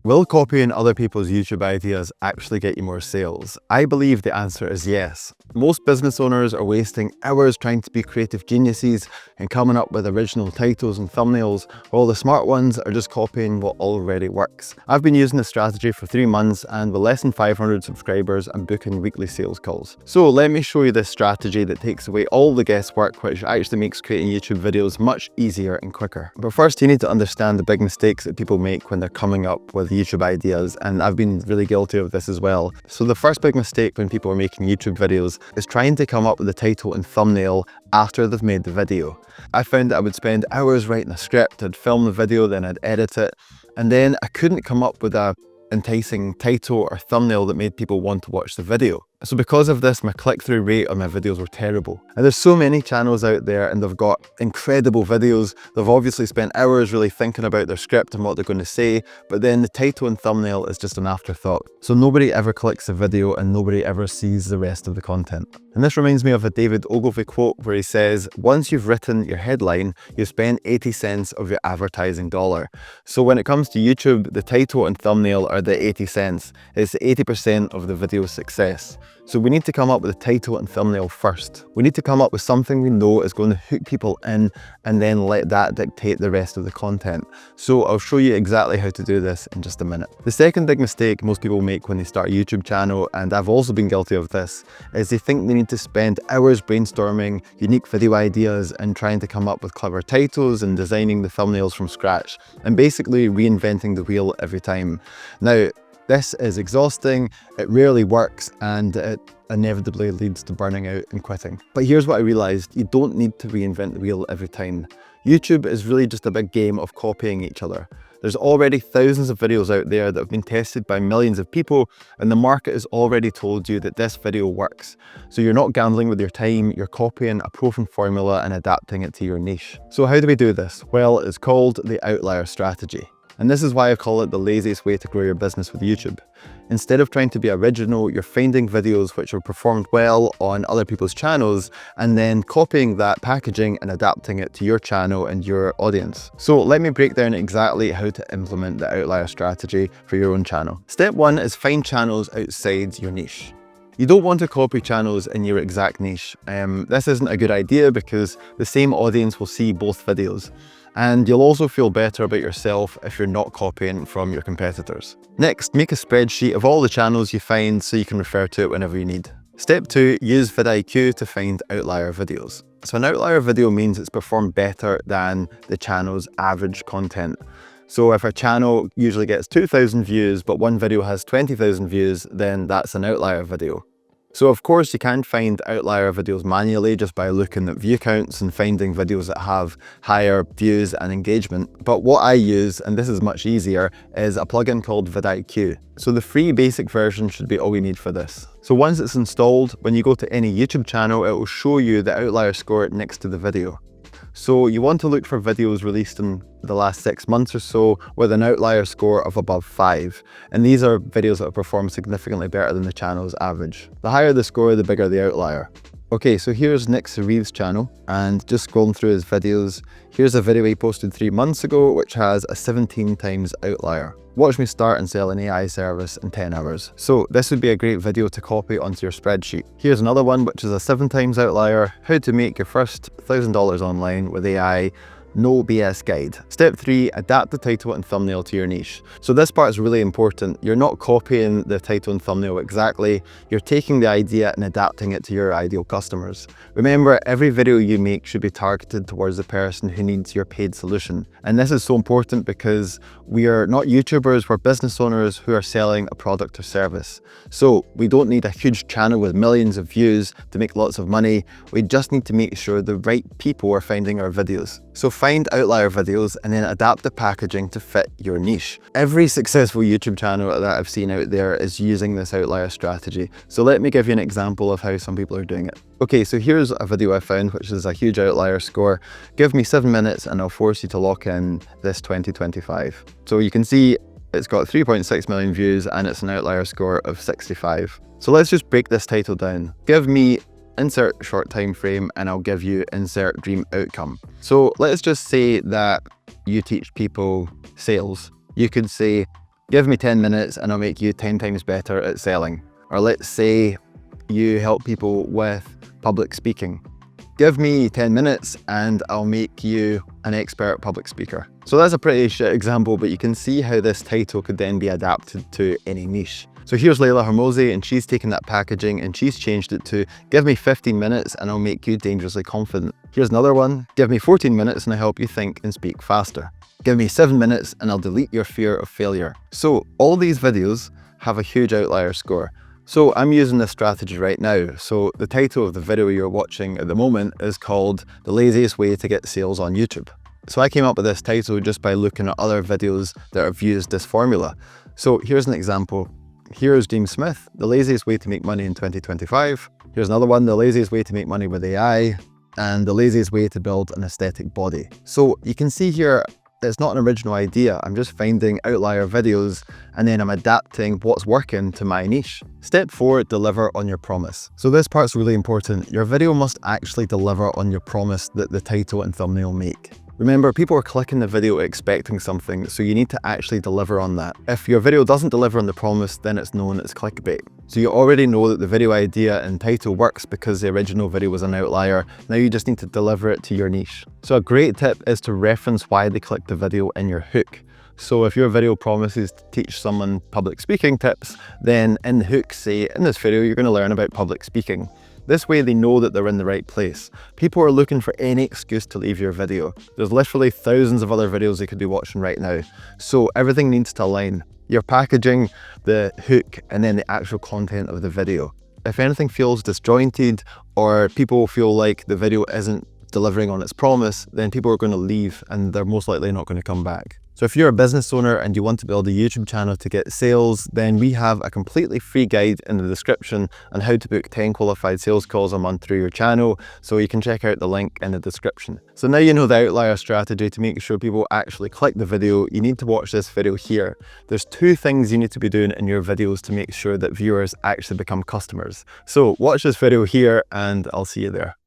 Will copying other people's YouTube ideas actually get you more sales? I believe the answer is yes. Most business owners are wasting hours trying to be creative geniuses and coming up with original titles and thumbnails, while the smart ones are just copying what already works. I've been using this strategy for 3 months, and with less than 500 subscribers, I'm booking weekly sales calls. So let me show you this strategy that takes away all the guesswork, which actually makes creating YouTube videos much easier and quicker. But first, you need to understand the big mistakes that people make when they're coming up with YouTube ideas, and I've been really guilty of this as well. So the first big mistake when people are making YouTube videos is trying to come up with the title and thumbnail after they've made the video. I found that I would spend hours writing a script, I'd film the video, then I'd edit it, and then I couldn't come up with a enticing title or thumbnail that made people want to watch the video. So because of this, my click-through rate on my videos were terrible. And there's so many channels out there and they've got incredible videos. They've obviously spent hours really thinking about their script and what they're going to say, but then the title and thumbnail is just an afterthought. So nobody ever clicks the video and nobody ever sees the rest of the content. And this reminds me of a David Ogilvy quote where he says, once you've written your headline, you spend 80 cents of your advertising dollar. So when it comes to YouTube, the title and thumbnail are the 80 cents. It's 80% of the video's success. So we need to come up with a title and thumbnail first. We need to come up with something we know is going to hook people in and then let that dictate the rest of the content. So I'll show you exactly how to do this in just a minute. The second big mistake most people make when they start a YouTube channel, and I've also been guilty of this, is they think they need to spend hours brainstorming unique video ideas and trying to come up with clever titles and designing the thumbnails from scratch and basically reinventing the wheel every time. Now, this is exhausting, it rarely works, and it inevitably leads to burning out and quitting. But here's what I realized: you don't need to reinvent the wheel every time. YouTube is really just a big game of copying each other. There's already thousands of videos out there that have been tested by millions of people, and the market has already told you that this video works. So you're not gambling with your time, you're copying a proven formula and adapting it to your niche. So how do we do this? Well, it's called the Outlier Strategy. And this is why I call it the laziest way to grow your business with YouTube. Instead of trying to be original, you're finding videos which have performed well on other people's channels and then copying that packaging and adapting it to your channel and your audience. So let me break down exactly how to implement the Outlier Strategy for your own channel. Step 1 is find channels outside your niche. You don't want to copy channels in your exact niche. This isn't a good idea because the same audience will see both videos. And you'll also feel better about yourself if you're not copying from your competitors. Next, make a spreadsheet of all the channels you find so you can refer to it whenever you need. Step 2, use vidIQ to find outlier videos. So an outlier video means it's performed better than the channel's average content. So if a channel usually gets 2,000 views, but one video has 20,000 views, then that's an outlier video. So of course you can find outlier videos manually just by looking at view counts and finding videos that have higher views and engagement. But what I use, and this is much easier, is a plugin called vidIQ. So the free basic version should be all you need for this. So once it's installed, when you go to any YouTube channel, it will show you the outlier score next to the video. So you want to look for videos released in the last 6 months or so with an outlier score of above 5. And these are videos that have performed significantly better than the channel's average. The higher the score, the bigger the outlier. Okay, so here's Nick Cereve's channel, and just scrolling through his videos, here's a video he posted 3 months ago, which has a 17 times outlier. Watch me start and sell an AI service in 10 hours. So this would be a great video to copy onto your spreadsheet. Here's another one, which is a 7 times outlier, how to make your first $1,000 online with AI. No BS guide. Step 3, adapt the title and thumbnail to your niche. So this part is really important. You're not copying the title and thumbnail exactly. You're taking the idea and adapting it to your ideal customers. Remember, every video you make should be targeted towards the person who needs your paid solution. And this is so important because we are not YouTubers, we're business owners who are selling a product or service. So we don't need a huge channel with millions of views to make lots of money. We just need to make sure the right people are finding our videos. So find outlier videos and then adapt the packaging to fit your niche. Every successful YouTube channel that I've seen out there is using this outlier strategy. So let me give you an example of how some people are doing it. Okay, so here's a video I found, which is a huge outlier score. Give me 7 minutes and I'll force you to lock in this 2025. So you can see it's got 3.6 million views and it's an outlier score of 65. So let's just break this title down. Give me insert short time frame and I'll give you insert dream outcome. So let's just say that you teach people sales. You could say Give me 10 minutes and I'll make you 10 times better at selling. Or let's say you help people with public speaking. Give me 10 minutes and I'll make you an expert public speaker. So that's a pretty shit example, but you can see how this title could then be adapted to any niche. So here's Layla Hormozi, and she's taken that packaging and she's changed it to give me 15 minutes and I'll make you dangerously confident. Here's another one, give me 14 minutes and I'll help you think and speak faster. Give me 7 minutes and I'll delete your fear of failure. So all these videos have a huge outlier score. So I'm using this strategy right now. So the title of the video you're watching at the moment is called The Laziest Way to Get Sales on YouTube. So I came up with this title just by looking at other videos that have used this formula. So here's an example. Here's James Smith, The Laziest Way to Make Money in 2025. Here's another one, The Laziest Way to Make Money with AI, and The Laziest Way to Build an Aesthetic Body. So you can see here, it's not an original idea. I'm just finding outlier videos and then I'm adapting what's working to my niche. Step 4, deliver on your promise. So this part's really important. Your video must actually deliver on your promise that the title and thumbnail make. Remember, people are clicking the video expecting something, so you need to actually deliver on that. If your video doesn't deliver on the promise, then it's known as clickbait. So you already know that the video idea and title works because the original video was an outlier. Now you just need to deliver it to your niche. So a great tip is to reference why they clicked the video in your hook. So if your video promises to teach someone public speaking tips, then in the hook say, in this video, you're going to learn about public speaking. This way they know that they're in the right place. People are looking for any excuse to leave your video. There's literally thousands of other videos they could be watching right now. So everything needs to align. Your packaging, the hook, and then the actual content of the video. If anything feels disjointed or people feel like the video isn't delivering on its promise, then people are going to leave and they're most likely not going to come back. So if you're a business owner and you want to build a YouTube channel to get sales, then we have a completely free guide in the description on how to book 10 qualified sales calls a month through your channel. So you can check out the link in the description. So now you know the outlier strategy to make sure people actually click the video. You need to watch this video here. There's 2 things you need to be doing in your videos to make sure that viewers actually become customers. So watch this video here and I'll see you there.